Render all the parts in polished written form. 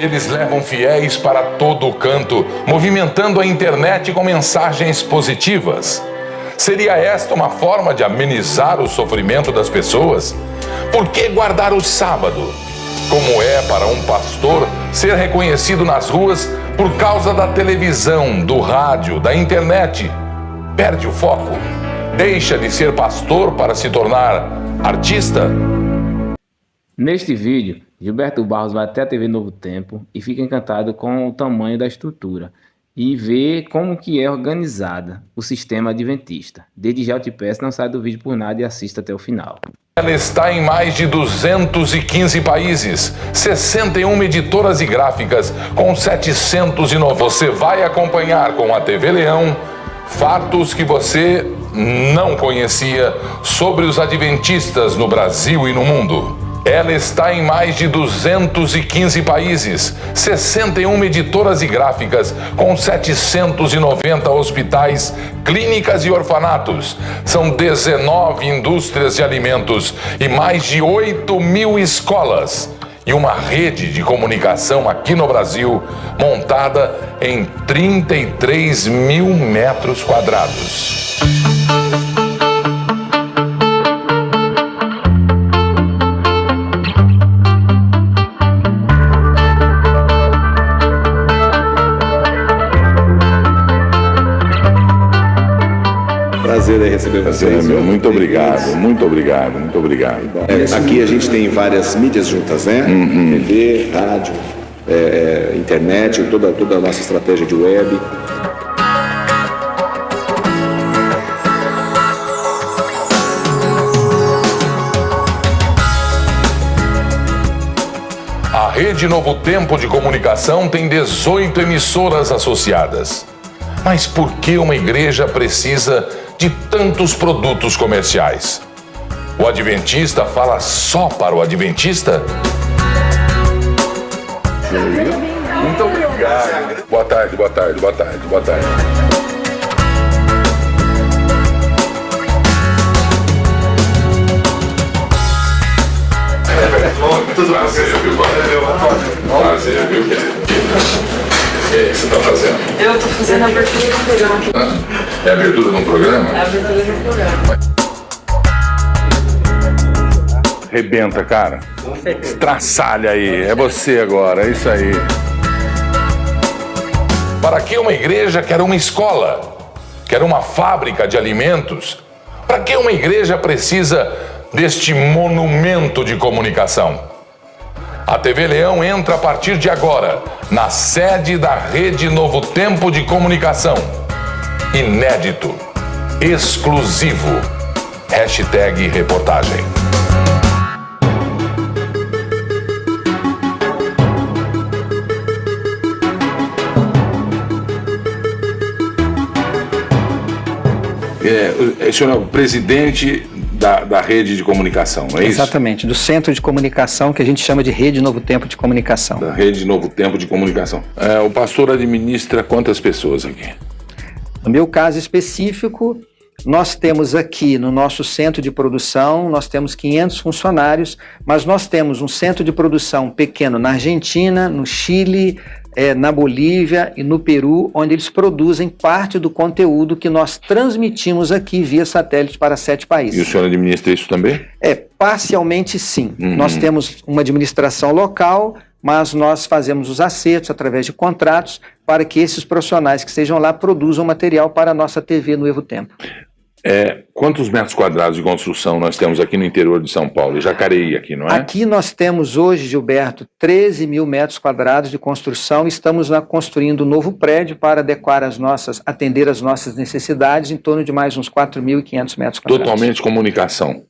Eles levam fiéis para todo o canto, movimentando a internet com mensagens positivas. Seria esta uma forma de amenizar o sofrimento das pessoas? Por que guardar o sábado? Como é para um pastor ser reconhecido nas ruas por causa da televisão, do rádio, da internet? Perde o foco? Deixa de ser pastor para se tornar artista? Neste vídeo, Gilberto Barros vai até a TV Novo Tempo e fica encantado com o tamanho da estrutura e vê como que é organizada o sistema adventista. Desde já eu te peço, não saia do vídeo por nada e assista até o final. Ela está em mais de 215 países, 61 editoras e gráficas, com 709. Você vai acompanhar com a TV Leão fatos que você não conhecia sobre os adventistas no Brasil e no mundo. Ela está em mais de 215 países, 61 editoras e gráficas, com 790 hospitais, clínicas e orfanatos. São 19 indústrias de alimentos e mais de 8.000 escolas. E uma rede de comunicação aqui no Brasil, montada em 33.000 metros quadrados. Prazer em receber vocês. Muito obrigado, muito obrigado, muito obrigado. Aqui a gente tem várias mídias juntas, né? TV, rádio, internet, toda a nossa estratégia de web. A Rede Novo Tempo de Comunicação tem 18 emissoras associadas. Mas por que uma igreja precisa de tantos produtos comerciais? O adventista fala só para o adventista? Muito obrigado. Boa tarde, boa tarde, boa tarde, boa tarde. Tudo prazer, viu, prazer, viu, querido? O que você está fazendo? Eu estou fazendo a abertura de um programa aqui. É a abertura de um programa? É a abertura de um programa. Rebenta, cara. Estraçalha aí. É você agora, é isso aí. Para que uma igreja quer uma escola? Quer uma fábrica de alimentos? Para que uma igreja precisa deste monumento de comunicação? A TV Leão entra a partir de agora na sede da Rede Novo Tempo de Comunicação. Inédito, exclusivo. Hashtag reportagem. O senhor é o presidente da rede de comunicação, não é isso? Exatamente, do centro de comunicação que a gente chama de Rede Novo Tempo de Comunicação. Da Rede Novo Tempo de Comunicação. O pastor administra quantas pessoas aqui? No meu caso específico, nós temos aqui no nosso centro de produção, nós temos 500 funcionários, mas nós temos um centro de produção pequeno na Argentina, no Chile, na Bolívia e no Peru, onde eles produzem parte do conteúdo que nós transmitimos aqui via satélite para 7 países. E o senhor administra isso também? Parcialmente sim. Nós temos uma administração local, mas nós fazemos os acertos através de contratos para que esses profissionais que estejam lá produzam material para a nossa TV Novo Tempo. Quantos metros quadrados de construção nós temos aqui no interior de São Paulo? Jacareí aqui, não é? Aqui nós temos hoje, Gilberto, 13.000 metros quadrados de construção. Estamos construindo um novo prédio para atender as nossas necessidades, em torno de mais uns 4.500 metros quadrados. Totalmente comunicação.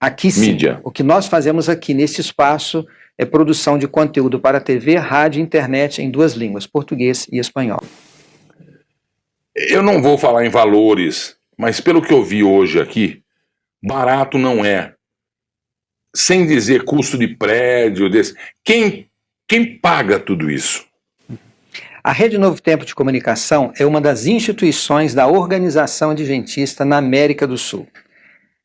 Aqui sim. Mídia. O que nós fazemos aqui nesse espaço é produção de conteúdo para TV, rádio e internet em 2 línguas, português e espanhol. Eu não vou falar em valores, mas pelo que eu vi hoje aqui, barato não é. Sem dizer custo de prédio, quem paga tudo isso? A Rede Novo Tempo de Comunicação é uma das instituições da Organização Adventista na América do Sul.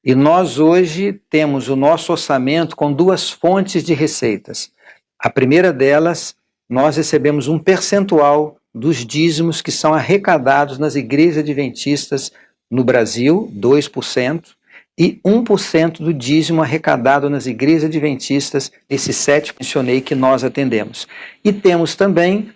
E nós hoje temos o nosso orçamento com 2 fontes de receitas. A primeira delas nós recebemos um percentual dos dízimos que são arrecadados nas igrejas adventistas no Brasil, 2%, e 1% do dízimo arrecadado nas igrejas adventistas, esses 7 que mencionei que nós atendemos. E temos também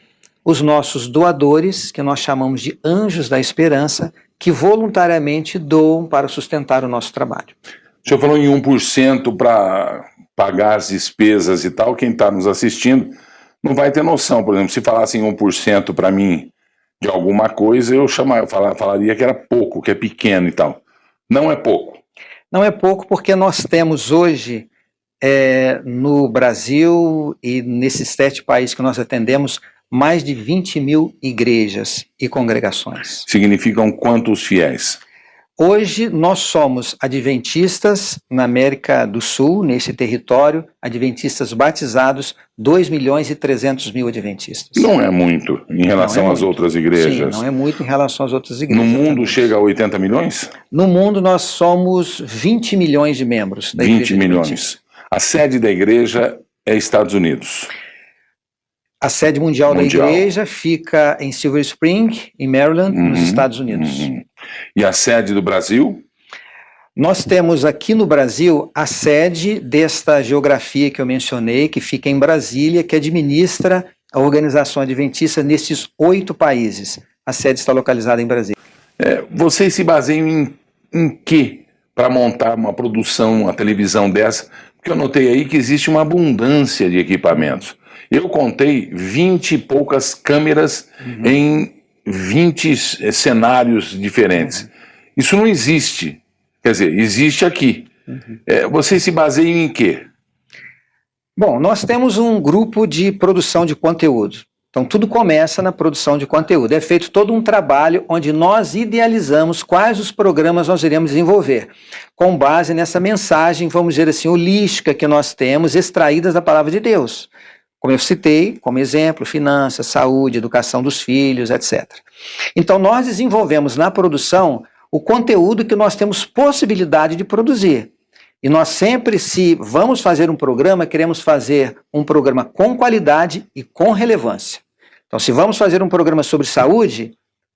os nossos doadores, que nós chamamos de anjos da esperança, que voluntariamente doam para sustentar o nosso trabalho. O senhor falou em 1% para pagar as despesas e tal. Quem está nos assistindo não vai ter noção. Por exemplo, se falassem 1% para mim de alguma coisa, eu falaria que era pouco, que é pequeno e tal. Não é pouco. Não é pouco porque nós temos hoje, no Brasil e nesses 7 países que nós atendemos, mais de 20 mil igrejas e congregações. Significam quantos fiéis? Hoje nós somos adventistas na América do Sul, nesse território, adventistas batizados, 2.300.000 adventistas. Não é muito em relação às outras igrejas. Sim, não é muito em relação às outras igrejas. No mundo chega a 80 milhões? No mundo nós somos 20 milhões de membros da igreja 20 milhões. A sede da igreja é Estados Unidos. A sede mundial da igreja fica em Silver Spring, em Maryland, nos Estados Unidos. E a sede do Brasil? Nós temos aqui no Brasil a sede desta geografia que eu mencionei, que fica em Brasília, que administra a organização adventista nesses 8 países. A sede está localizada em Brasília. Vocês se baseiam em quê para montar uma produção, uma televisão dessa? Porque eu notei aí que existe uma abundância de equipamentos. Eu contei 20 e poucas câmeras em 20 cenários diferentes. Isso não existe. Quer dizer, existe aqui. Vocês se baseiam em quê? Bom, nós temos um grupo de produção de conteúdo. Então, tudo começa na produção de conteúdo. É feito todo um trabalho onde nós idealizamos quais os programas nós iremos desenvolver, com base nessa mensagem, vamos dizer assim, holística que nós temos, extraídas da Palavra de Deus. Como eu citei, como exemplo, finanças, saúde, educação dos filhos, etc. Então, nós desenvolvemos na produção o conteúdo que nós temos possibilidade de produzir. E nós sempre, se vamos fazer um programa, queremos fazer um programa com qualidade e com relevância. Então, se vamos fazer um programa sobre saúde,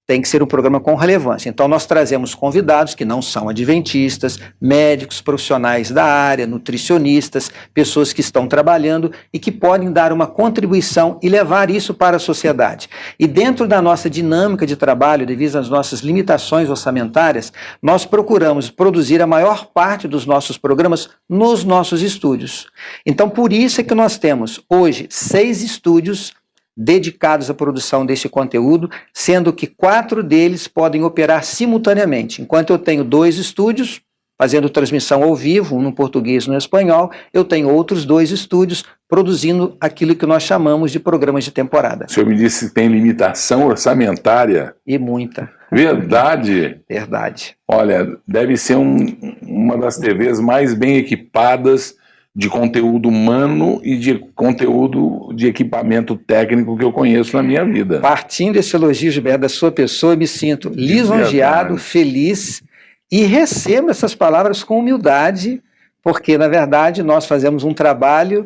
tem que ser um programa com relevância. Então, nós trazemos convidados que não são adventistas, médicos, profissionais da área, nutricionistas, pessoas que estão trabalhando e que podem dar uma contribuição e levar isso para a sociedade. E dentro da nossa dinâmica de trabalho, devido às nossas limitações orçamentárias, nós procuramos produzir a maior parte dos nossos programas nos nossos estúdios. Então, por isso é que nós temos hoje 6 estúdios dedicados à produção deste conteúdo, sendo que 4 deles podem operar simultaneamente. Enquanto eu tenho 2 estúdios fazendo transmissão ao vivo, um no português e no espanhol, eu tenho outros 2 estúdios produzindo aquilo que nós chamamos de programas de temporada. O senhor me disse que tem limitação orçamentária? E muita. Verdade? Verdade. Olha, deve ser uma das TVs mais bem equipadas de conteúdo humano e de conteúdo de equipamento técnico que eu conheço na minha vida. Partindo desse elogio, Gilberto, da sua pessoa, eu me sinto lisonjeado, feliz e recebo essas palavras com humildade, porque, na verdade, nós fazemos um trabalho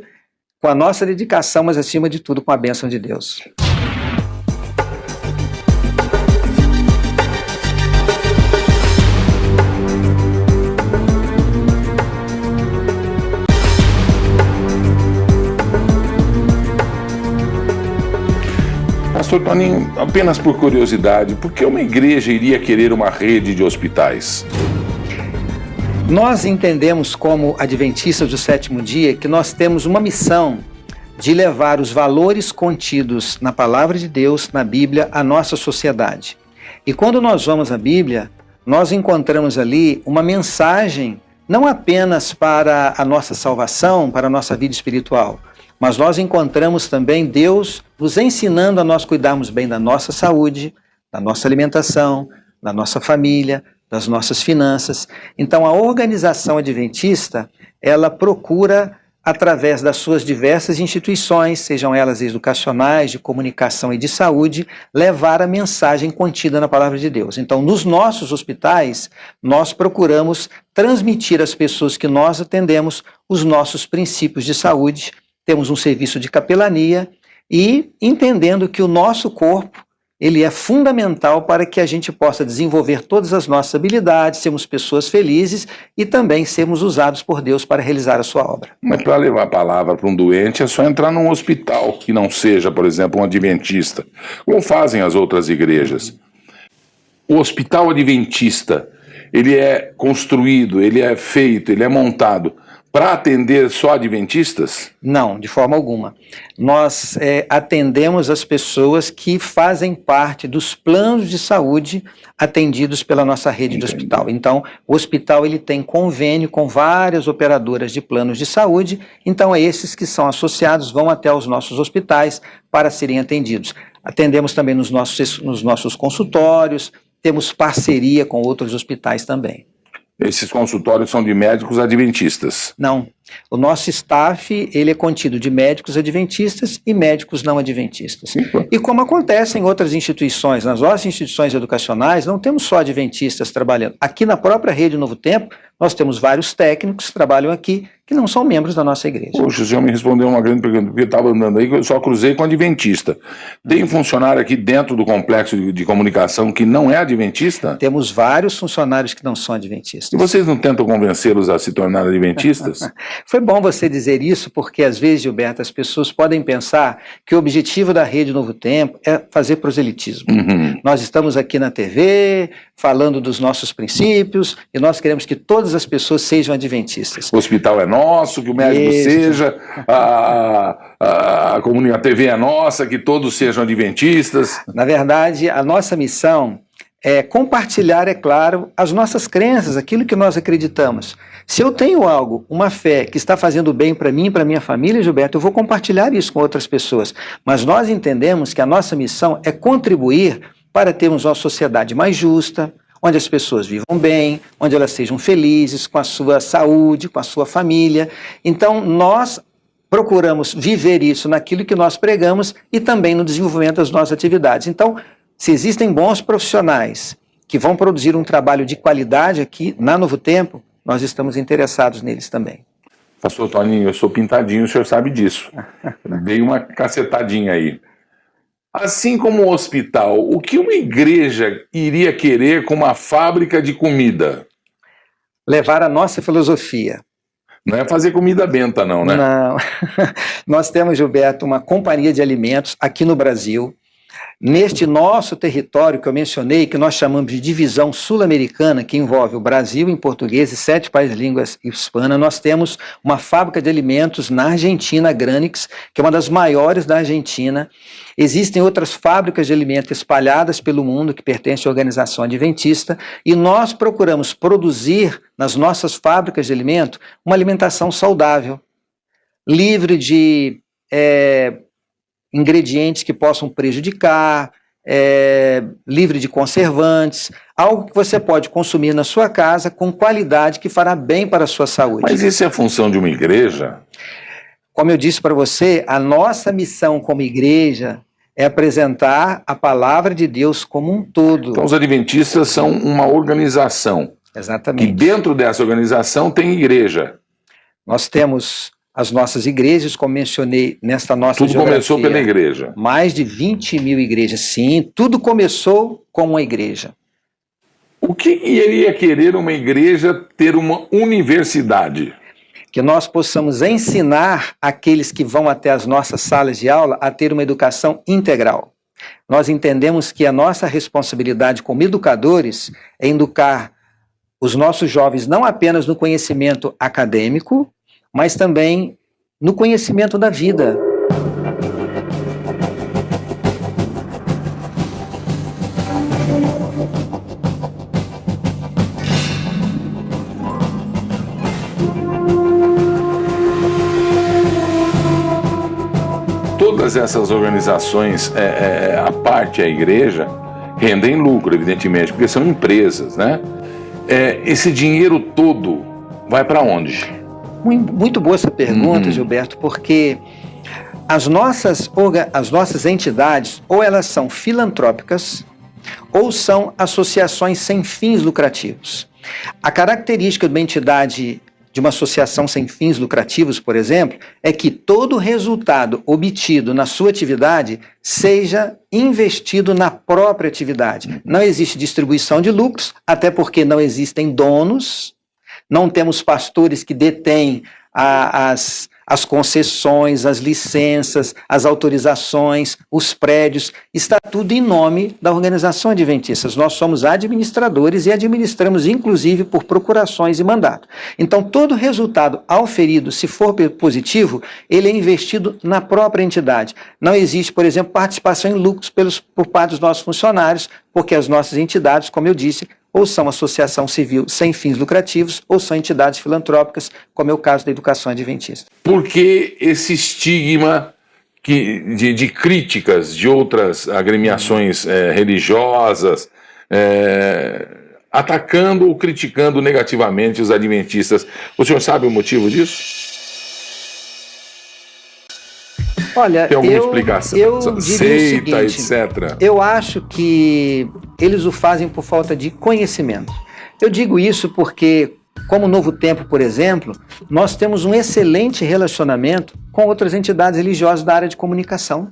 com a nossa dedicação, mas, acima de tudo, com a bênção de Deus. Pastor Toninho, apenas por curiosidade, por que uma igreja iria querer uma rede de hospitais? Nós entendemos como adventistas do 7º dia que nós temos uma missão de levar os valores contidos na Palavra de Deus, na Bíblia, à nossa sociedade. E quando nós vamos à Bíblia, nós encontramos ali uma mensagem não apenas para a nossa salvação, para a nossa vida espiritual, mas nós encontramos também Deus nos ensinando a nós cuidarmos bem da nossa saúde, da nossa alimentação, da nossa família, das nossas finanças. Então, a organização adventista, ela procura, através das suas diversas instituições, sejam elas educacionais, de comunicação e de saúde, levar a mensagem contida na Palavra de Deus. Então, nos nossos hospitais, nós procuramos transmitir às pessoas que nós atendemos os nossos princípios de saúde. Temos um serviço de capelania, e entendendo que o nosso corpo ele é fundamental para que a gente possa desenvolver todas as nossas habilidades, sermos pessoas felizes e também sermos usados por Deus para realizar a sua obra. Mas para levar a palavra para um doente é só entrar num hospital que não seja, por exemplo, um adventista, como fazem as outras igrejas. O hospital adventista, ele é construído, ele é feito, ele é montado para atender só adventistas? Não, de forma alguma. Nós atendemos as pessoas que fazem parte dos planos de saúde atendidos pela nossa rede de hospital. Então, o hospital ele tem convênio com várias operadoras de planos de saúde, então esses que são associados vão até os nossos hospitais para serem atendidos. Atendemos também nos nossos consultórios, temos parceria com outros hospitais também. Esses consultórios são de médicos adventistas? Não. O nosso staff, ele é contido de médicos adventistas e médicos não adventistas. Sim. E como acontece em outras instituições, nas nossas instituições educacionais, não temos só adventistas trabalhando. Aqui na própria Rede Novo Tempo, nós temos vários técnicos que trabalham aqui, que não são membros da nossa igreja. Poxa, o senhor me respondeu uma grande pergunta, porque eu estava andando aí, eu só cruzei com adventista. Tem funcionário aqui dentro do complexo de comunicação que não é adventista? Temos vários funcionários que não são adventistas. E vocês não tentam convencê-los a se tornar adventistas? Foi bom você dizer isso, porque às vezes, Gilberto, as pessoas podem pensar que o objetivo da Rede Novo Tempo é fazer proselitismo. Nós estamos aqui na TV, falando dos nossos princípios, e nós queremos que todas as pessoas sejam adventistas. O hospital é nosso, que o médico seja, a TV é nossa, que todos sejam adventistas. Na verdade, a nossa missão é compartilhar, é claro, as nossas crenças, aquilo que nós acreditamos. Se eu tenho algo, uma fé que está fazendo bem para mim e para minha família, Gilberto, eu vou compartilhar isso com outras pessoas. Mas nós entendemos que a nossa missão é contribuir para termos uma sociedade mais justa, onde as pessoas vivam bem, onde elas sejam felizes, com a sua saúde, com a sua família. Então, nós procuramos viver isso naquilo que nós pregamos e também no desenvolvimento das nossas atividades. Então, se existem bons profissionais que vão produzir um trabalho de qualidade aqui na Novo Tempo, nós estamos interessados neles também. Pastor Toninho, eu sou pintadinho, o senhor sabe disso. Veio uma cacetadinha aí. Assim como o hospital, o que uma igreja iria querer com uma fábrica de comida? Levar a nossa filosofia. Não é fazer comida benta, não, né? Não. Nós temos, Gilberto, uma companhia de alimentos aqui no Brasil. Neste nosso território que eu mencionei, que nós chamamos de divisão sul-americana, que envolve o Brasil em português e 7 países de língua hispana, nós temos uma fábrica de alimentos na Argentina, Granix, que é uma das maiores da Argentina. Existem outras fábricas de alimentos espalhadas pelo mundo que pertencem à organização adventista e nós procuramos produzir nas nossas fábricas de alimento uma alimentação saudável, livre de ingredientes que possam prejudicar, livre de conservantes, algo que você pode consumir na sua casa com qualidade que fará bem para a sua saúde. Mas isso é a função de uma igreja? Como eu disse para você, a nossa missão como igreja é apresentar a palavra de Deus como um todo. Então os adventistas são uma organização. Exatamente. E dentro dessa organização tem igreja. Nós temos as nossas igrejas, como mencionei nesta nossa Tudo geografia. começou pela igreja. Mais de 20 mil igrejas, sim. Tudo começou com uma igreja. O que iria querer uma igreja ter uma universidade? Que nós possamos ensinar aqueles que vão até as nossas salas de aula a ter uma educação integral. Nós entendemos que a nossa responsabilidade como educadores é educar os nossos jovens não apenas no conhecimento acadêmico, mas também no conhecimento da vida. Todas essas organizações, a parte, a igreja, rendem lucro, evidentemente, porque são empresas, né? Esse dinheiro todo vai para onde? Muito boa essa pergunta, Gilberto, porque as nossas entidades, ou elas são filantrópicas, ou são associações sem fins lucrativos. A característica de uma entidade de uma associação sem fins lucrativos, por exemplo, é que todo resultado obtido na sua atividade seja investido na própria atividade. Não existe distribuição de lucros, até porque não existem donos, não temos pastores que detêm as concessões, as licenças, as autorizações, os prédios, está tudo em nome da Organização Adventistas. Nós somos administradores e administramos, inclusive, por procurações e mandato. Então, todo resultado auferido, se for positivo, ele é investido na própria entidade. Não existe, por exemplo, participação em lucros por parte dos nossos funcionários, porque as nossas entidades, como eu disse, ou são associação civil sem fins lucrativos, ou são entidades filantrópicas, como é o caso da Educação Adventista. Por que esse estigma de críticas de outras agremiações religiosas, atacando ou criticando negativamente os adventistas? O senhor sabe o motivo disso? Olha, tem alguma explicação? Eu diria seita, o seguinte, etc. Eu acho que eles o fazem por falta de conhecimento. Eu digo isso porque, como Novo Tempo, por exemplo, nós temos um excelente relacionamento com outras entidades religiosas da área de comunicação.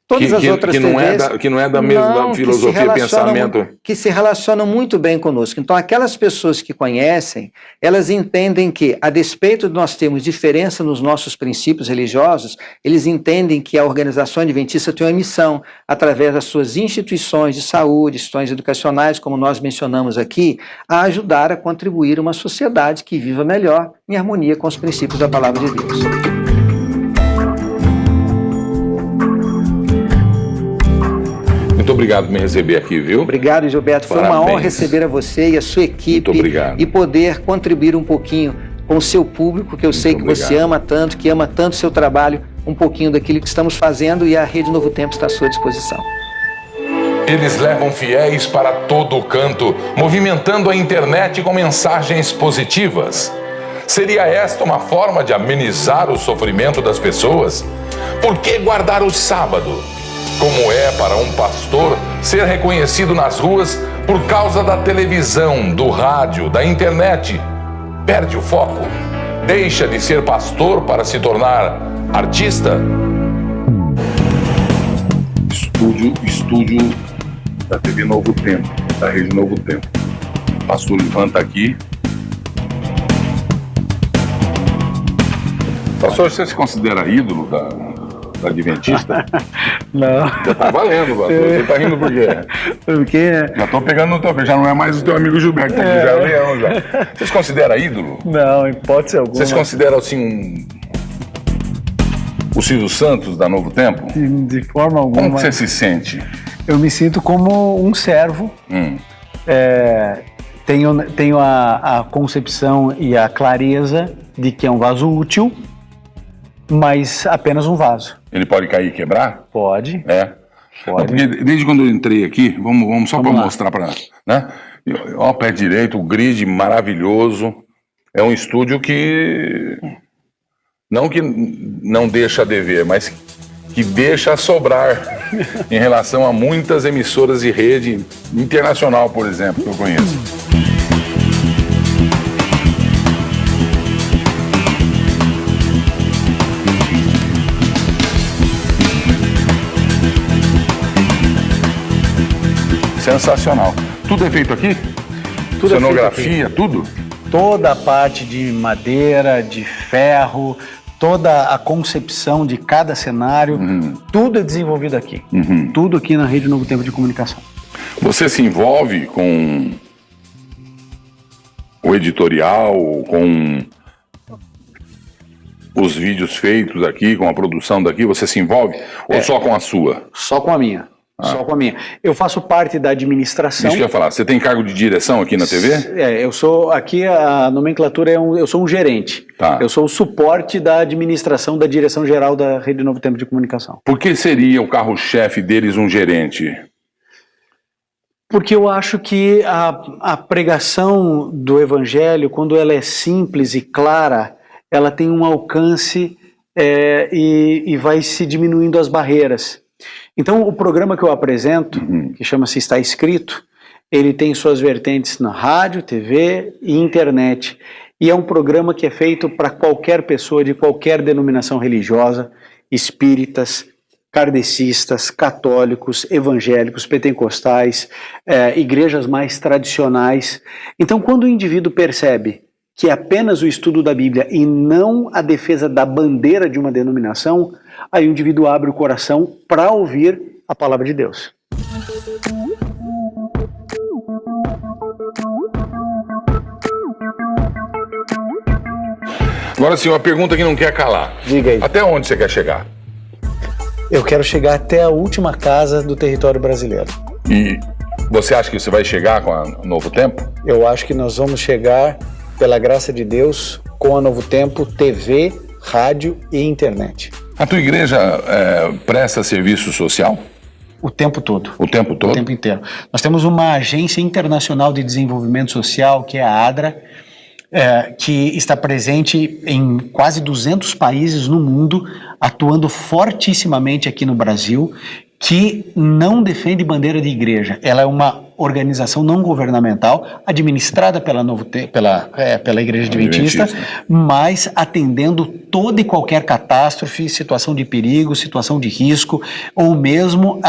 Todas as outras TVs, que não é da mesma filosofia e pensamento. Que se relacionam muito bem conosco. Então, aquelas pessoas que conhecem, elas entendem que, a despeito de nós termos diferença nos nossos princípios religiosos, eles entendem que a Organização Adventista tem uma missão, através das suas instituições de saúde, instituições educacionais, como nós mencionamos aqui, a ajudar a contribuir a uma sociedade que viva melhor, em harmonia com os princípios da Palavra de Deus. Muito obrigado por me receber aqui, viu? Obrigado, Gilberto. Foi uma honra receber a você e a sua equipe. Muito obrigado. E poder contribuir um pouquinho com o seu público, que eu sei que você ama tanto, que ama tanto o seu trabalho, um pouquinho daquilo que estamos fazendo, e a Rede Novo Tempo está à sua disposição. Eles levam fiéis para todo o canto, movimentando a internet com mensagens positivas. Seria esta uma forma de amenizar o sofrimento das pessoas? Por que guardar o sábado? Como é para um pastor ser reconhecido nas ruas por causa da televisão, do rádio, da internet? Perde o foco? Deixa de ser pastor para se tornar artista? Estúdio da TV Novo Tempo, da Rede Novo Tempo. Pastor Ivan está aqui. Pastor, você se considera ídolo da Adventista? Não. Já tá valendo, pastor. Você tá rindo por quê? Porque... Já tô pegando no teu pé, já não é mais o teu amigo Gilberto, aqui já é o Leão já. Você se considera ídolo? Não, hipótese alguma. Você se considera, assim, o Silvio Santos da Novo Tempo? De forma alguma. Como que você se sente? Eu me sinto como um servo. Tenho a concepção e a clareza de que é um vaso útil, mas apenas um vaso. Ele pode cair e quebrar? Pode. É. Pode. Porque desde quando eu entrei aqui, vamos só para mostrar para, né? Ó, pé direito, o grid maravilhoso. É um estúdio que não deixa a dever, mas que deixa a sobrar em relação a muitas emissoras de rede internacional, por exemplo, que eu conheço. Sensacional. Tudo é feito aqui? Tudo cenografia, é feito aqui. Tudo? Toda a parte de madeira, de ferro, toda a concepção de cada cenário, tudo é desenvolvido aqui. Tudo aqui na Rede Novo Tempo de Comunicação. Você se envolve com o editorial, com os vídeos feitos aqui, com a produção daqui? Você se envolve? Ou só com a sua? Só com a minha. Só com a minha. Eu faço parte da administração. Isso que eu ia falar. Você tem cargo de direção aqui na TV? Eu sou, aqui a nomenclatura eu sou um gerente. Tá. Eu sou o suporte da administração da direção geral da Rede Novo Tempo de Comunicação. Por que seria o carro-chefe deles um gerente? Porque eu acho que a pregação do Evangelho, quando ela é simples e clara, ela tem um alcance e vai se diminuindo as barreiras. Então, o programa que eu apresento, que chama-se Está Escrito, ele tem suas vertentes na rádio, TV e internet. E é um programa que é feito para qualquer pessoa de qualquer denominação religiosa, espíritas, kardecistas, católicos, evangélicos, pentecostais, igrejas mais tradicionais. Então, quando o indivíduo percebe que é apenas o estudo da Bíblia e não a defesa da bandeira de uma denominação, aí o indivíduo abre o coração para ouvir a palavra de Deus. Agora sim, uma pergunta que não quer calar. Diga aí. Até onde você quer chegar? Eu quero chegar até a última casa do território brasileiro. E você acha que você vai chegar com a Novo Tempo? Eu acho que nós vamos chegar, pela graça de Deus, com a Novo Tempo, TV, rádio e internet. A tua igreja presta serviço social? O tempo todo. O tempo todo? O tempo inteiro. Nós temos uma agência internacional de desenvolvimento social, que é a ADRA, que está presente em quase 200 países no mundo, atuando fortissimamente aqui no Brasil, que não defende bandeira de igreja. Ela é uma organização não governamental, administrada pela Igreja Adventista, mas atendendo toda e qualquer catástrofe, situação de perigo, situação de risco, ou mesmo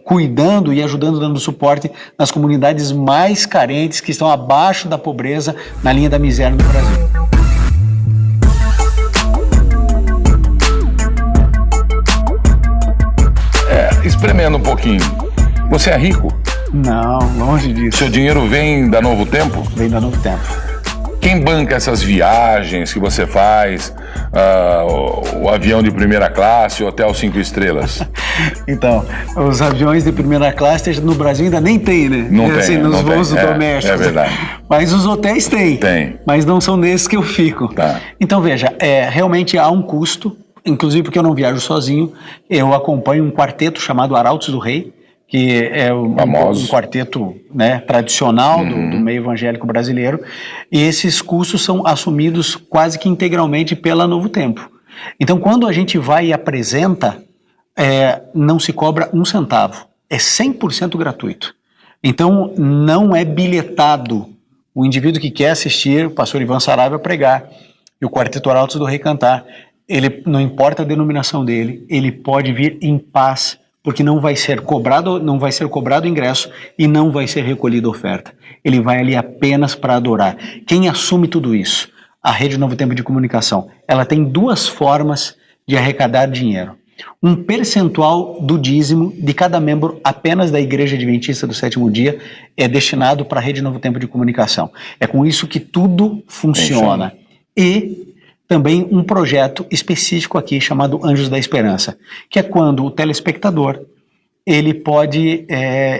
cuidando e ajudando, dando suporte nas comunidades mais carentes, que estão abaixo da pobreza, na linha da miséria no Brasil. Espremendo um pouquinho, você é rico? Não, longe disso. Seu dinheiro vem da Novo Tempo? Vem da Novo Tempo. Quem banca essas viagens que você faz, o avião de primeira classe, o hotel 5 estrelas? Então, os aviões de primeira classe no Brasil ainda nem tem, né? Não tem, assim, nos voos domésticos. É verdade. Mas os hotéis têm. Tem. Mas não são nesses que eu fico. Tá. Então, veja, realmente há um custo, inclusive porque eu não viajo sozinho, eu acompanho um quarteto chamado Arautos do Rei, que é um quarteto, né, tradicional do meio evangélico brasileiro, e esses custos são assumidos quase que integralmente pela Novo Tempo. Então, quando a gente vai e apresenta, não se cobra um centavo, é 100% gratuito. Então, não é bilhetado. O indivíduo que quer assistir o pastor Ivan Saraiva pregar e o quarteto Arautos do Rei cantar, ele, não importa a denominação dele, ele pode vir em paz, porque não vai ser cobrado o ingresso e não vai ser recolhida oferta. Ele vai ali apenas para adorar. Quem assume tudo isso? A Rede Novo Tempo de Comunicação. Ela tem duas formas de arrecadar dinheiro. Um percentual do dízimo de cada membro apenas da Igreja Adventista do Sétimo Dia é destinado para a Rede Novo Tempo de Comunicação. É com isso que tudo funciona. E também um projeto específico aqui chamado Anjos da Esperança, que é quando o telespectador, ele pode,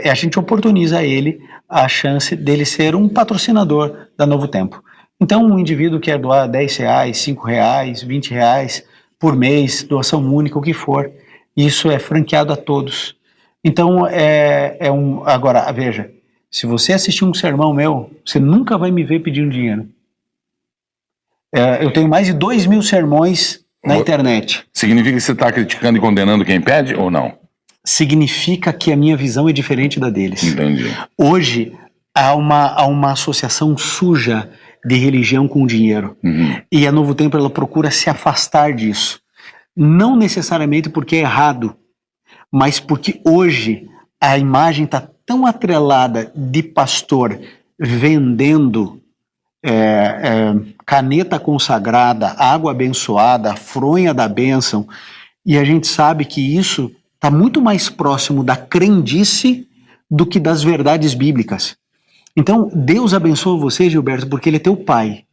a gente oportuniza a ele a chance dele ser um patrocinador da Novo Tempo. Então, um indivíduo quer doar R$10, R$5, R$20 por mês, doação única, o que for, isso é franqueado a todos. Então, agora, veja, se você assistir um sermão meu, você nunca vai me ver pedindo dinheiro. Eu tenho mais de 2.000 sermões na internet. Significa que você está criticando e condenando quem pede ou não? Significa que a minha visão é diferente da deles. Entendi. Hoje, há uma associação suja de religião com dinheiro. E a Novo Tempo, ela procura se afastar disso. Não necessariamente porque é errado, mas porque hoje a imagem está tão atrelada de pastor vendendo caneta consagrada, água abençoada, fronha da bênção, e a gente sabe que isso está muito mais próximo da crendice do que das verdades bíblicas. Então, Deus abençoa você, Gilberto, porque Ele é teu pai,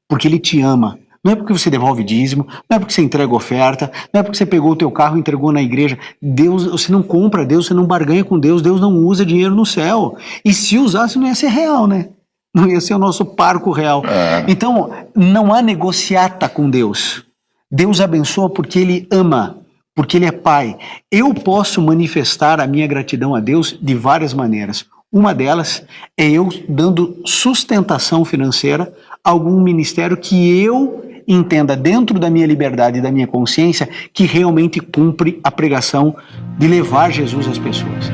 porque Ele te ama. Não é porque você devolve dízimo, não é porque você entrega oferta, não é porque você pegou o teu carro e entregou na igreja. Deus, você não compra Deus, você não barganha com Deus, Deus não usa dinheiro no céu. E se usasse, não ia ser real, né? Não ia ser o nosso parco real. Então, não há negociata com Deus. Deus abençoa porque Ele ama, porque Ele é Pai. Eu posso manifestar a minha gratidão a Deus de várias maneiras. Uma delas é eu dando sustentação financeira a algum ministério que eu entenda dentro da minha liberdade e da minha consciência que realmente cumpre a pregação de levar Jesus às pessoas.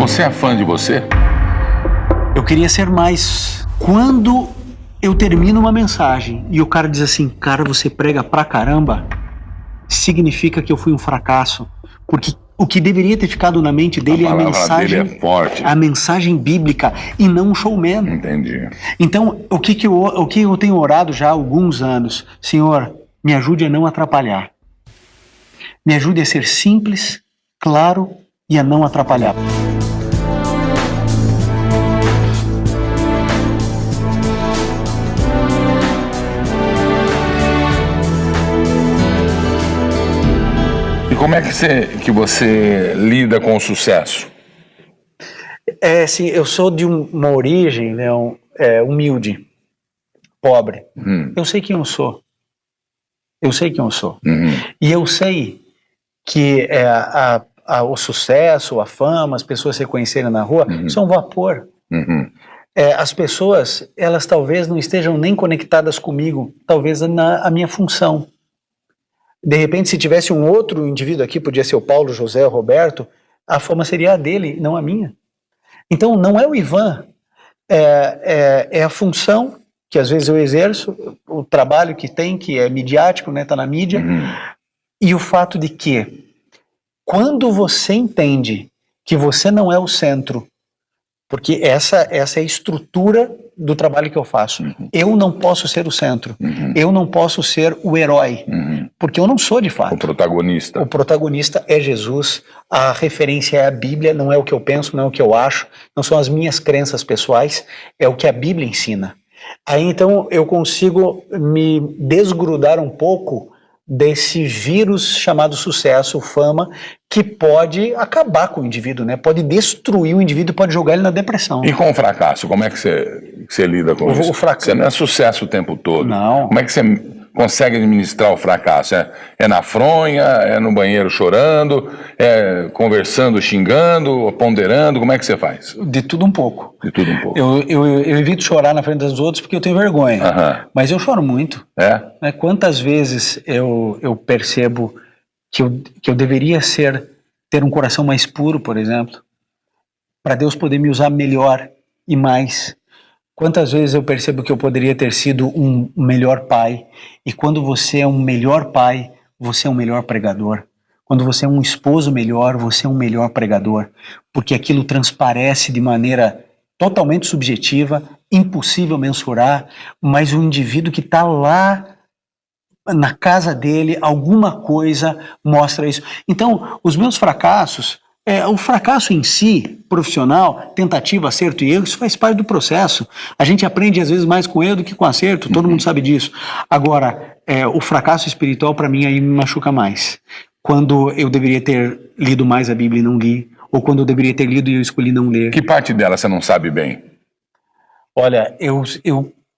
Você é fã de você? Eu queria ser mais. Quando eu termino uma mensagem e o cara diz assim, cara, você prega pra caramba, significa que eu fui um fracasso. Porque o que deveria ter ficado na mente dele é a mensagem, dele é forte. A mensagem bíblica e não um showman. Entendi. Então, o que eu tenho orado já há alguns anos? Senhor, me ajude a não atrapalhar. Me ajude a ser simples, claro e a não atrapalhar. E como é que você lida com o sucesso? Assim, eu sou de uma origem, né, humilde, pobre. Eu sei quem eu sou. Eu sei quem eu sou. E eu sei que o sucesso, a fama, as pessoas se reconhecerem na rua, isso é um vapor. As pessoas, elas talvez não estejam nem conectadas comigo, talvez a minha função. De repente, se tivesse um outro indivíduo aqui, podia ser o Paulo, José, o Roberto, a fama seria a dele, não a minha. Então, não é o Ivan, é a função que às vezes eu exerço, o trabalho que tem, que é midiático, né, tá na mídia, e o fato de que, quando você entende que você não é o centro, porque essa é a estrutura do trabalho que eu faço. Eu não posso ser o centro. Eu não posso ser o herói. Porque eu não sou de fato. O protagonista. O protagonista é Jesus. A referência é a Bíblia, não é o que eu penso, não é o que eu acho, não são as minhas crenças pessoais, é o que a Bíblia ensina. Aí então eu consigo me desgrudar um pouco desse vírus chamado sucesso, fama, que pode acabar com o indivíduo, né? Pode destruir o indivíduo, pode jogar ele na depressão. E com o fracasso, como é que você lida com isso? O fracasso. Você não é sucesso o tempo todo. Não. Como é que você consegue administrar o fracasso? É na fronha, é no banheiro chorando, é conversando, xingando, ponderando, como é que você faz? De tudo um pouco. De tudo um pouco. Eu evito chorar na frente dos outros porque eu tenho vergonha. Mas eu choro muito. É? Quantas vezes eu percebo que eu deveria ter um coração mais puro, por exemplo, para Deus poder me usar melhor e mais. Quantas vezes eu percebo que eu poderia ter sido um melhor pai, e quando você é um melhor pai, você é um melhor pregador. Quando você é um esposo melhor, você é um melhor pregador, porque aquilo transparece de maneira totalmente subjetiva, impossível mensurar, mas o indivíduo que está lá na casa dele, alguma coisa mostra isso. Então, os meus fracassos, o fracasso em si, profissional, tentativa, acerto e erro, isso faz parte do processo. A gente aprende às vezes mais com erro do que com acerto, todo mundo sabe disso. Agora, o fracasso espiritual para mim aí me machuca mais. Quando eu deveria ter lido mais a Bíblia e não li, ou quando eu deveria ter lido e eu escolhi não ler. Que parte dela você não sabe bem? Olha, eu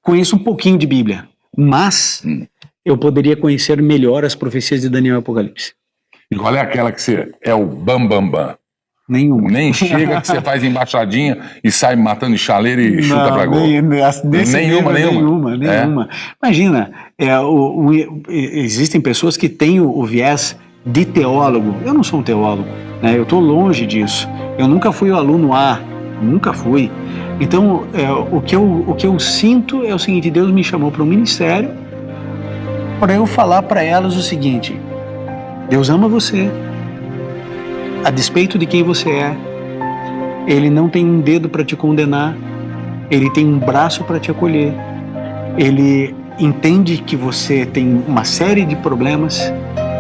conheço um pouquinho de Bíblia, mas eu poderia conhecer melhor as profecias de Daniel e Apocalipse. E qual é aquela que você é o bam? Nenhuma. Nem chega que você faz embaixadinha e sai matando de chaleira e chuta pra gol. Nenhuma. Imagina, existem pessoas que têm o viés de teólogo. Eu não sou um teólogo, né? Eu estou longe disso. Eu nunca fui o aluno A, nunca fui. Então, o que eu sinto é o seguinte: Deus me chamou para um ministério para eu falar para elas o seguinte: Deus ama você, a despeito de quem você é. Ele não tem um dedo para te condenar, ele tem um braço para te acolher. Ele entende que você tem uma série de problemas,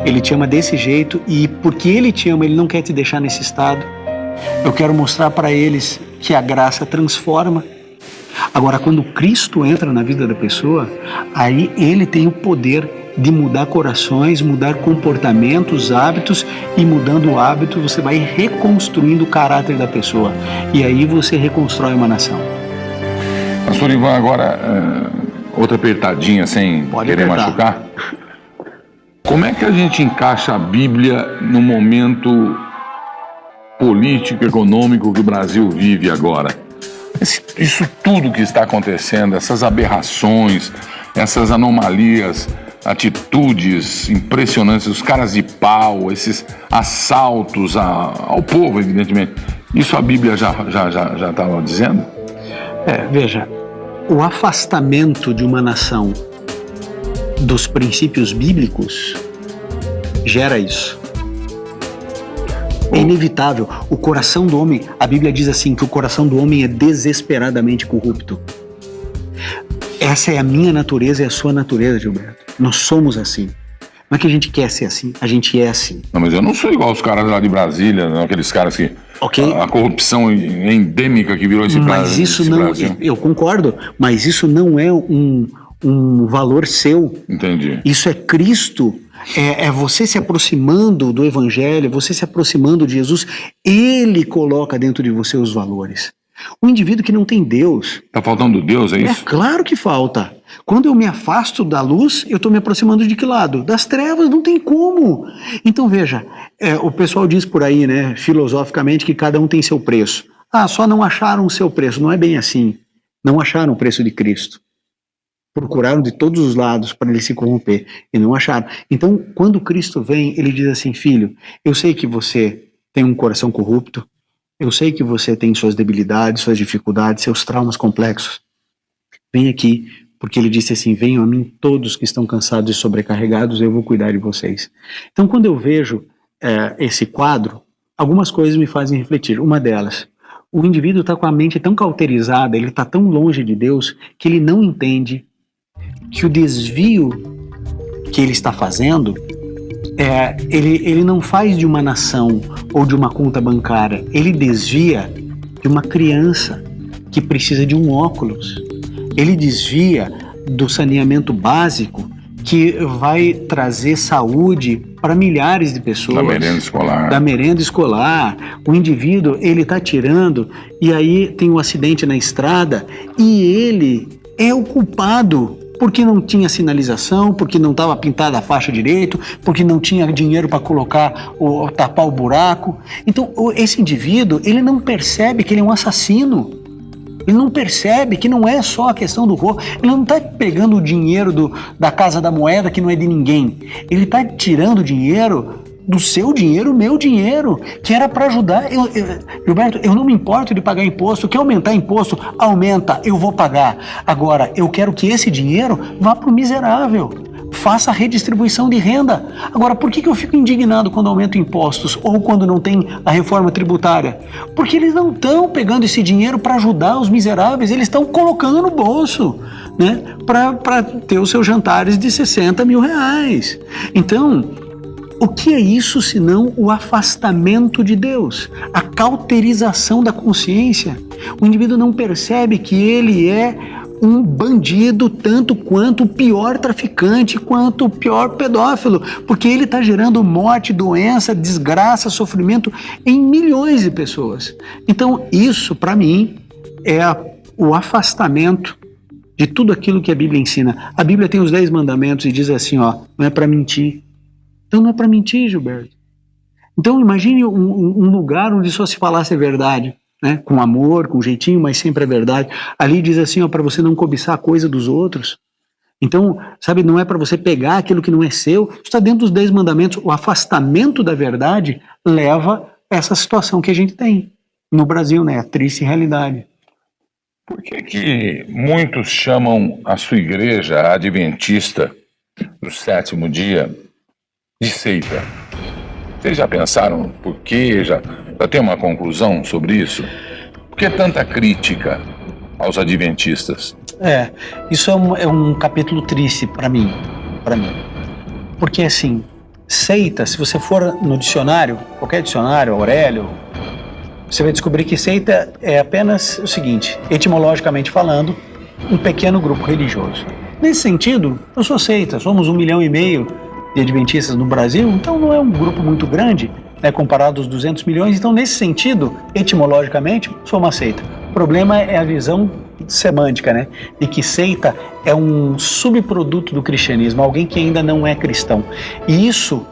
ele te ama desse jeito, e porque ele te ama, ele não quer te deixar nesse estado. Eu quero mostrar para eles que a graça transforma. Agora, quando Cristo entra na vida da pessoa, aí ele tem o poder de mudar corações, mudar comportamentos, hábitos, e mudando o hábito você vai reconstruindo o caráter da pessoa, e aí você reconstrói uma nação. Pastor Ivan, agora outra apertadinha sem querer machucar. Como é que a gente encaixa a Bíblia no momento político, econômico que o Brasil vive agora? Isso tudo que está acontecendo, essas aberrações, essas anomalias, atitudes impressionantes, os caras de pau, esses assaltos ao povo, evidentemente. Isso a Bíblia já estava dizendo? Veja, o afastamento de uma nação dos princípios bíblicos gera isso. É inevitável. O coração do homem, a Bíblia diz assim, que o coração do homem é desesperadamente corrupto. Essa é a minha natureza e a sua natureza, Gilberto. Nós somos assim. Não é que a gente quer ser assim, a gente é assim. Não, mas eu não sou igual os caras lá de Brasília, não, aqueles caras que... Okay. A corrupção endêmica que virou esse Mas isso esse não, Brasil. eu concordo, mas isso não é um valor seu. Entendi. Isso é Cristo. É você se aproximando do Evangelho, você se aproximando de Jesus. Ele coloca dentro de você os valores. Um indivíduo que não tem Deus... Tá faltando Deus, é isso? É claro que falta. Quando eu me afasto da luz, eu estou me aproximando de que lado? Das trevas, não tem como. Então veja, o pessoal diz por aí, né, filosoficamente, que cada um tem seu preço. Só não acharam o seu preço. Não é bem assim. Não acharam o preço de Cristo. Procuraram de todos os lados para ele se corromper e não acharam. Então, quando Cristo vem, ele diz assim, filho, eu sei que você tem um coração corrupto, eu sei que você tem suas debilidades, suas dificuldades, seus traumas complexos. Vem aqui, porque ele disse assim, venham a mim todos que estão cansados e sobrecarregados, eu vou cuidar de vocês. Então, quando eu vejo esse quadro, algumas coisas me fazem refletir. Uma delas, o indivíduo está com a mente tão cauterizada, ele está tão longe de Deus, que ele não entende que o desvio que ele está fazendo, ele não faz de uma nação ou de uma conta bancária, ele desvia de uma criança que precisa de um óculos, ele desvia do saneamento básico que vai trazer saúde para milhares de pessoas. Da merenda escolar. O indivíduo, ele está tirando e aí tem um acidente na estrada e ele é o culpado porque não tinha sinalização, porque não estava pintada a faixa direito, porque não tinha dinheiro para tapar o buraco. Então, esse indivíduo, ele não percebe que ele é um assassino. Ele não percebe que não é só a questão do roubo. Ele não está pegando o dinheiro da Casa da Moeda, que não é de ninguém. Ele está tirando dinheiro do seu dinheiro, meu dinheiro, que era para ajudar. Gilberto, eu não me importo de pagar imposto. Quer aumentar imposto? Aumenta, eu vou pagar. Agora, eu quero que esse dinheiro vá para o miserável. Faça a redistribuição de renda. Agora, por que eu fico indignado quando aumento impostos ou quando não tem a reforma tributária? Porque eles não estão pegando esse dinheiro para ajudar os miseráveis, eles estão colocando no bolso, né, para ter os seus jantares de 60 mil reais. Então, o que é isso senão o afastamento de Deus, a cauterização da consciência? O indivíduo não percebe que ele é um bandido tanto quanto o pior traficante, quanto o pior pedófilo, porque ele está gerando morte, doença, desgraça, sofrimento em milhões de pessoas. Então isso, para mim, é o afastamento de tudo aquilo que a Bíblia ensina. A Bíblia tem os 10 mandamentos e diz assim, não é para mentir. Então não é para mentir, Gilberto. Então imagine um lugar onde só se falasse a verdade, né? Com amor, com jeitinho, mas sempre a verdade. Ali diz assim, para você não cobiçar a coisa dos outros. Então, sabe, não é para você pegar aquilo que não é seu. Está dentro dos 10 mandamentos. O afastamento da verdade leva a essa situação que a gente tem no Brasil, né? A triste realidade. Por que muitos chamam a sua igreja, a adventista do 7º dia, de seita? Vocês já pensaram por quê? Já tem uma conclusão sobre isso? Por que tanta crítica aos adventistas? Isso é um capítulo triste para mim. Porque assim, seita, se você for no dicionário, qualquer dicionário, Aurélio, você vai descobrir que seita é apenas o seguinte, etimologicamente falando, um pequeno grupo religioso. Nesse sentido, eu sou seita, somos 1,5 milhão de adventistas no Brasil, então não é um grupo muito grande, né, comparado aos 200 milhões, então nesse sentido, etimologicamente, sou uma seita. O problema é a visão semântica, né, de que seita é um subproduto do cristianismo, alguém que ainda não é cristão. E isso,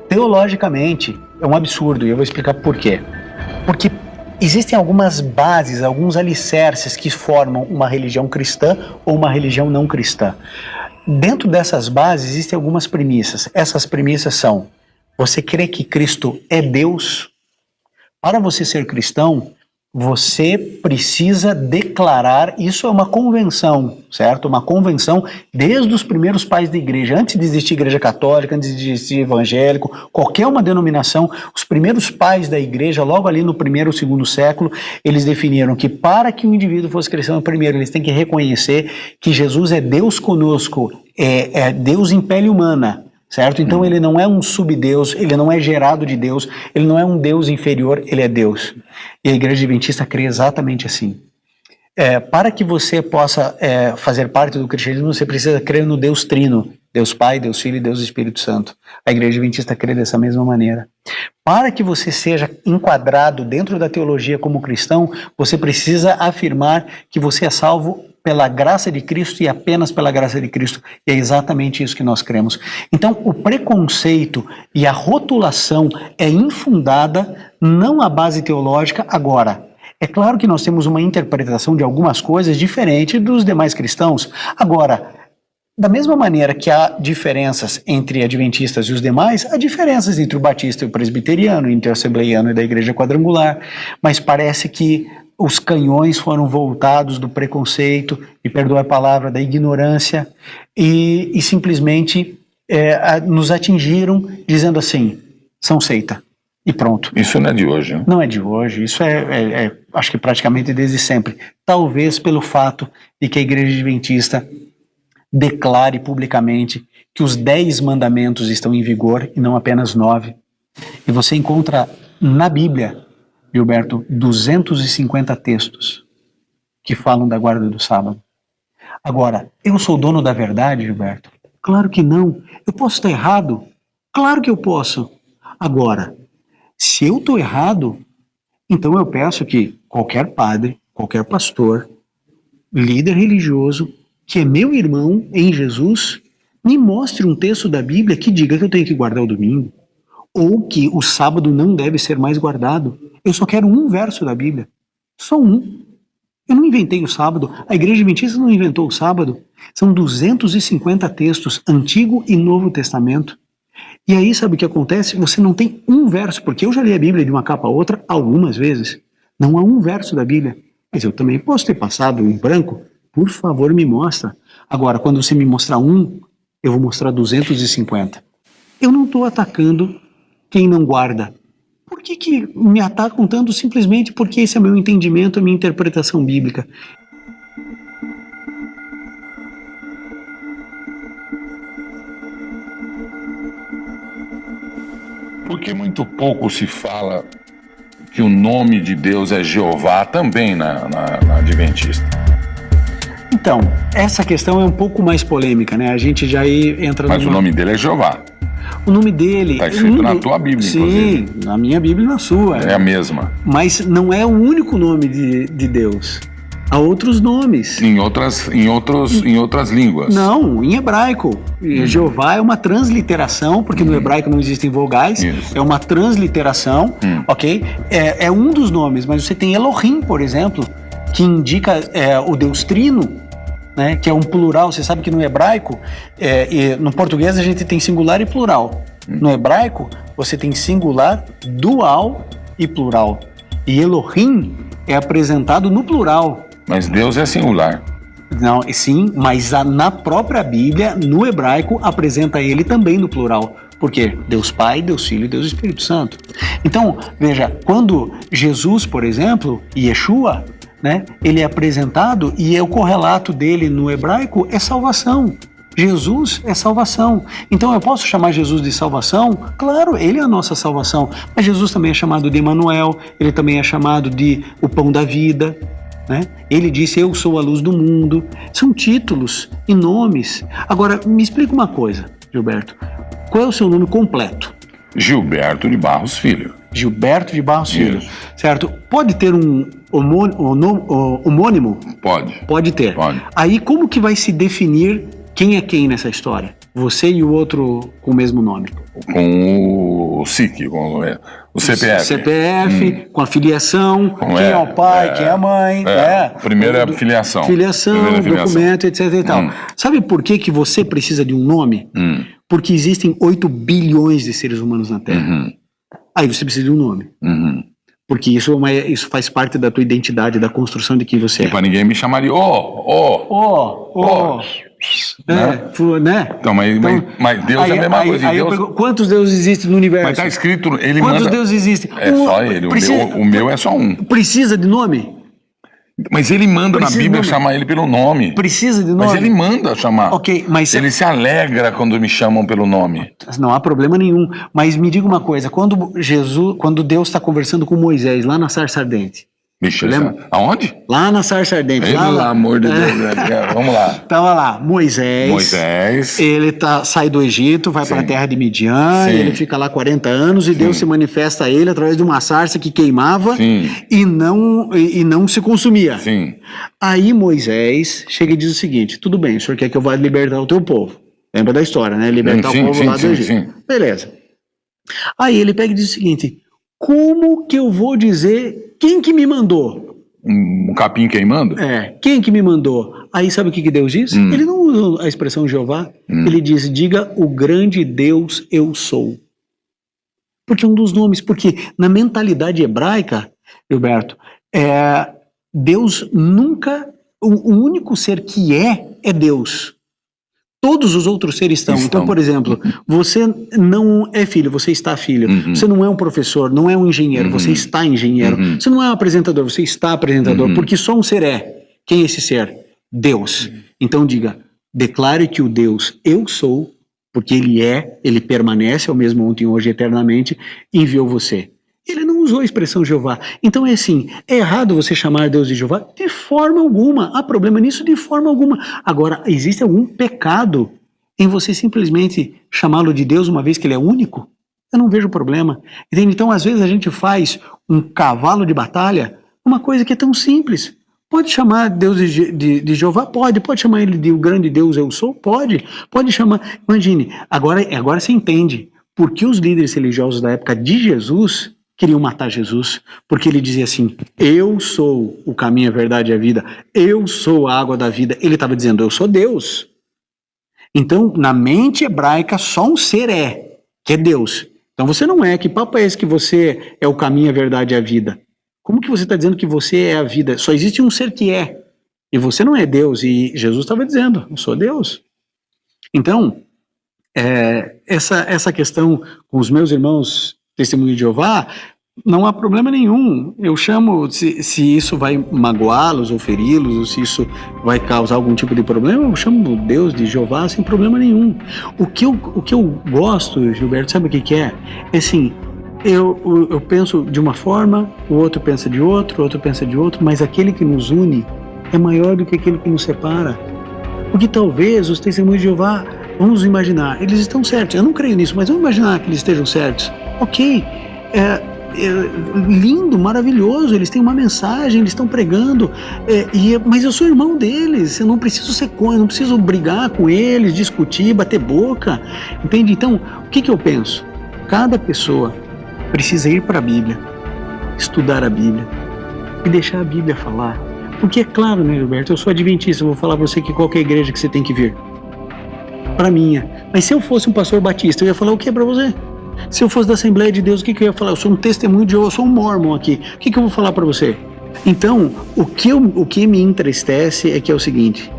teologicamente, é um absurdo, e eu vou explicar por quê. Porque existem algumas bases, alguns alicerces que formam uma religião cristã ou uma religião não cristã. Dentro dessas bases existem algumas premissas. Essas premissas são: você crê que Cristo é Deus? Para você ser cristão, você precisa declarar, isso é uma convenção, certo? Uma convenção desde os primeiros pais da igreja, antes de existir igreja católica, antes de existir evangélico, qualquer uma denominação, os primeiros pais da igreja, logo ali no primeiro ou segundo século, eles definiram que para que o indivíduo fosse cristão, primeiro eles têm que reconhecer que Jesus é Deus conosco, é Deus em pele humana, certo? Então ele não é um subdeus, ele não é gerado de Deus, ele não é um Deus inferior, ele é Deus. E a Igreja Adventista crê exatamente assim. Para que você possa fazer parte do cristianismo, você precisa crer no Deus Trino, Deus Pai, Deus Filho e Deus Espírito Santo. A Igreja Adventista crê dessa mesma maneira. Para que você seja enquadrado dentro da teologia como cristão, você precisa afirmar que você é salvo pela graça de Cristo e apenas pela graça de Cristo. E é exatamente isso que nós cremos. Então, o preconceito e a rotulação é infundada, não à base teológica. Agora, é claro que nós temos uma interpretação de algumas coisas diferente dos demais cristãos. Agora, da mesma maneira que há diferenças entre adventistas e os demais, há diferenças entre o batista e o presbiteriano, entre o assembleiano e da igreja quadrangular, mas parece que os canhões foram voltados do preconceito, me perdoa a palavra, da ignorância, e simplesmente nos atingiram dizendo assim, são seita, e pronto. Isso não é de hoje, né? Não é de hoje, isso acho que praticamente desde sempre. Talvez pelo fato de que a Igreja Adventista declare publicamente que os 10 mandamentos estão em vigor e não apenas 9. E você encontra na Bíblia, Gilberto, 250 textos que falam da guarda do sábado. Agora, eu sou dono da verdade, Gilberto? Claro que não. Eu posso estar errado? Claro que eu posso. Agora, se eu estou errado, então eu peço que qualquer padre, qualquer pastor, líder religioso, que é meu irmão em Jesus, me mostre um texto da Bíblia que diga que eu tenho que guardar o domingo, ou que o sábado não deve ser mais guardado. Eu só quero um verso da Bíblia, só um. Eu não inventei o sábado, a Igreja Adventista não inventou o sábado. São 250 textos, Antigo e Novo Testamento. E aí sabe o que acontece? Você não tem um verso, porque eu já li a Bíblia de uma capa a outra algumas vezes. Não há um verso da Bíblia. Mas eu também posso ter passado em branco. Por favor, me mostra. Agora, quando você me mostrar um, eu vou mostrar 250. Eu não estou atacando quem não guarda. Por que me atacam tanto? Simplesmente porque esse é meu entendimento, a minha interpretação bíblica. Porque muito pouco se fala que o nome de Deus é Jeová também na Adventista. Então, essa questão é um pouco mais polêmica, né? A gente já entra Mas o nome dele é Jeová. O nome dele... Está escrito na tua Bíblia, inclusive. Sim, na minha Bíblia e na sua. É a mesma. Mas não é o único nome de Deus. Há outros nomes. Em outras línguas. Não, em hebraico. Jeová é uma transliteração, porque no hebraico não existem vogais. Isso. É uma transliteração, ok? É um dos nomes, mas você tem Elohim, por exemplo, que indica o Deus Trino, né, que é um plural. Você sabe que no hebraico, no português a gente tem singular e plural. No hebraico, você tem singular, dual e plural. E Elohim é apresentado no plural. Mas Deus é singular. Não, sim, mas na própria Bíblia, no hebraico, apresenta ele também no plural. Por quê? Deus Pai, Deus Filho e Deus Espírito Santo. Então, veja, quando Jesus, por exemplo, Yeshua, né, ele é apresentado e o correlato dele no hebraico é salvação. Jesus é salvação. Então eu posso chamar Jesus de salvação? Claro, ele é a nossa salvação. Mas Jesus também é chamado de Emanuel, ele também é chamado de o pão da vida, né? Ele disse, eu sou a luz do mundo. São títulos e nomes. Agora, me explica uma coisa, Gilberto. Qual é o seu nome completo? Gilberto de Barros Filho. Gilberto de Barros Filho, certo? Pode ter um homônimo? Pode. Pode ter. Pode. Aí como que vai se definir quem é quem nessa história? Você e o outro com o mesmo nome? Com o SIC, com o CPF. CPF, com a filiação, quem é o pai, quem é a mãe. Primeiro é a filiação. Filiação, documento, etc. e tal. Sabe por que você precisa de um nome? Porque existem 8 bilhões de seres humanos na Terra. Aí você precisa de um nome. Porque isso faz parte da tua identidade, da construção de quem você é. E para ninguém me chamar de né? Então, mas Deus é a mesma coisa. Aí Deus... quantos deuses existem no universo? Mas está escrito, ele quantos manda... deuses existem? É só ele, o meu é só um. Precisa de nome? Mas ele manda na Bíblia chamar ele pelo nome. Precisa de nome? Mas ele manda chamar. Ok, mas... Ele se alegra quando me chamam pelo nome. Não há problema nenhum. Mas me diga uma coisa, quando Deus está conversando com Moisés, lá na sarça ardente, Bicho, lembra? Aonde? Lá na sarça ardente. Pelo amor de Deus. Vamos lá. Tava lá, Moisés. Ele sai do Egito, vai para a terra de Midian, ele fica lá 40 anos e Deus se manifesta a ele através de uma sarça que queimava e não se consumia. Sim. Aí Moisés chega e diz o seguinte: tudo bem, o senhor quer que eu vá libertar o teu povo. Lembra da história, né? Libertar o povo lá do Egito. Beleza. Aí ele pega e diz o seguinte: como que eu vou dizer quem que me mandou? Um capim queimando? Quem que me mandou? Aí sabe o que Deus diz? Ele não usa a expressão Jeová, ele diz: diga o grande Deus eu sou. Porque é um dos nomes, porque na mentalidade hebraica, Gilberto, Deus nunca, o único ser que é Deus. Todos os outros seres estão. Então, por exemplo, você não é filho, você está filho. Você não é um professor, não é um engenheiro, você está engenheiro. Você não é um apresentador, você está apresentador. Porque só um ser é. Quem é esse ser? Deus. Então diga, declare que o Deus eu sou, porque ele permanece, é o mesmo ontem, hoje, eternamente, enviou você. Ele não usou a expressão Jeová. Então é assim, é errado você chamar Deus de Jeová? De forma alguma. Há problema nisso de forma alguma. Agora, existe algum pecado em você simplesmente chamá-lo de Deus uma vez que ele é único? Eu não vejo problema. Entende? Então, às vezes a gente faz um cavalo de batalha, uma coisa que é tão simples. Pode chamar Deus de Jeová? Pode chamar ele de o grande Deus eu sou? Pode chamar. Imagine, agora você entende por que os líderes religiosos da época de Jesus queriam matar Jesus, porque ele dizia assim: eu sou o caminho, a verdade e a vida, eu sou a água da vida. Ele estava dizendo: eu sou Deus. Então, na mente hebraica, só um ser que é Deus. Então você não é. Que papo é esse que você é o caminho, a verdade e a vida? Como que você está dizendo que você é a vida? Só existe um ser que é, e você não é Deus. E Jesus estava dizendo: eu sou Deus. Então, essa questão com os meus irmãos Testemunho de Jeová, não há problema nenhum. Eu chamo, se isso vai magoá-los ou feri-los, ou se isso vai causar algum tipo de problema, eu chamo Deus de Jeová sem problema nenhum. O que eu gosto, Gilberto, sabe o que é? É assim, eu penso de uma forma, o outro pensa de outro, o outro pensa de outro, mas aquele que nos une é maior do que aquele que nos separa. Porque talvez os Testemunhos de Jeová, vamos imaginar, eles estão certos. Eu não creio nisso, mas vamos imaginar que eles estejam certos. Ok, lindo, maravilhoso, eles têm uma mensagem, eles estão pregando, mas eu sou irmão deles, eu não preciso ser contra, não preciso brigar com eles, discutir, bater boca, entende? Então, o que eu penso? Cada pessoa precisa ir para a Bíblia, estudar a Bíblia e deixar a Bíblia falar. Porque é claro, né, Gilberto, eu sou adventista, eu vou falar para você que qualquer igreja que você tem que vir, para minha. Mas se eu fosse um pastor batista, eu ia falar o que para você? Se eu fosse da Assembleia de Deus, o que eu ia falar? Eu sou um testemunho de Jeová, eu sou um mormon aqui. O que eu vou falar para você? Então, o que me entristece é que é o seguinte: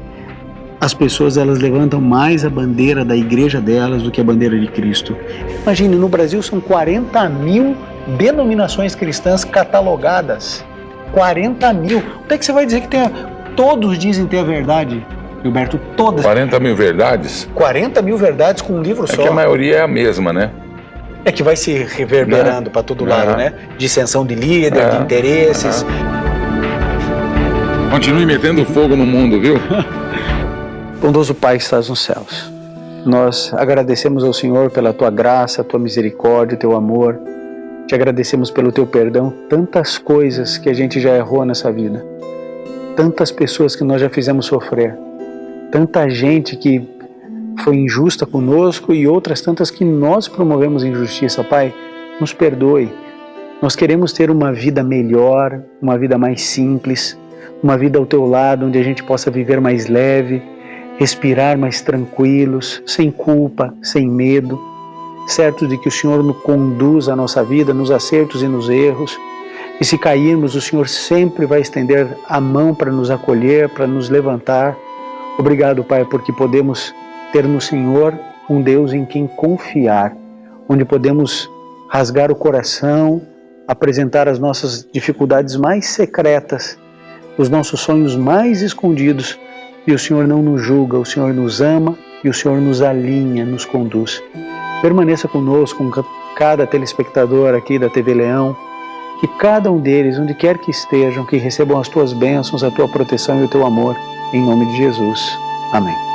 as pessoas, elas levantam mais a bandeira da igreja delas do que a bandeira de Cristo. Imagine, no Brasil são 40 mil denominações cristãs catalogadas. 40 mil. Onde é que você vai dizer que todos dizem ter a verdade, Gilberto? Todas. 40 mil verdades? 40 mil verdades com um livro só. É que a maioria é a mesma, né? É que vai se reverberando para todo lado, né? Dissensão de líder, de interesses. Continue metendo fogo no mundo, viu? Bondoso Pai que estás nos céus, nós agradecemos ao Senhor pela Tua graça, a Tua misericórdia, o Teu amor. Te agradecemos pelo Teu perdão. Tantas coisas que a gente já errou nessa vida. Tantas pessoas que nós já fizemos sofrer. Tanta gente que foi injusta conosco e outras tantas que nós promovemos injustiça. Pai, nos perdoe. Nós queremos ter uma vida melhor, uma vida mais simples, uma vida ao Teu lado, onde a gente possa viver mais leve, respirar mais tranquilos, sem culpa, sem medo, certos de que o Senhor nos conduz a nossa vida nos acertos e nos erros, E se cairmos, o Senhor sempre vai estender a mão para nos acolher, para nos levantar. Obrigado, Pai, porque podemos ter no Senhor um Deus em quem confiar, onde podemos rasgar o coração, apresentar as nossas dificuldades mais secretas, os nossos sonhos mais escondidos, e o Senhor não nos julga, o Senhor nos ama e o Senhor nos alinha, nos conduz. Permaneça conosco, com cada telespectador aqui da TV Leão, que cada um deles, onde quer que estejam, que recebam as tuas bênçãos, a tua proteção e o teu amor, em nome de Jesus. Amém.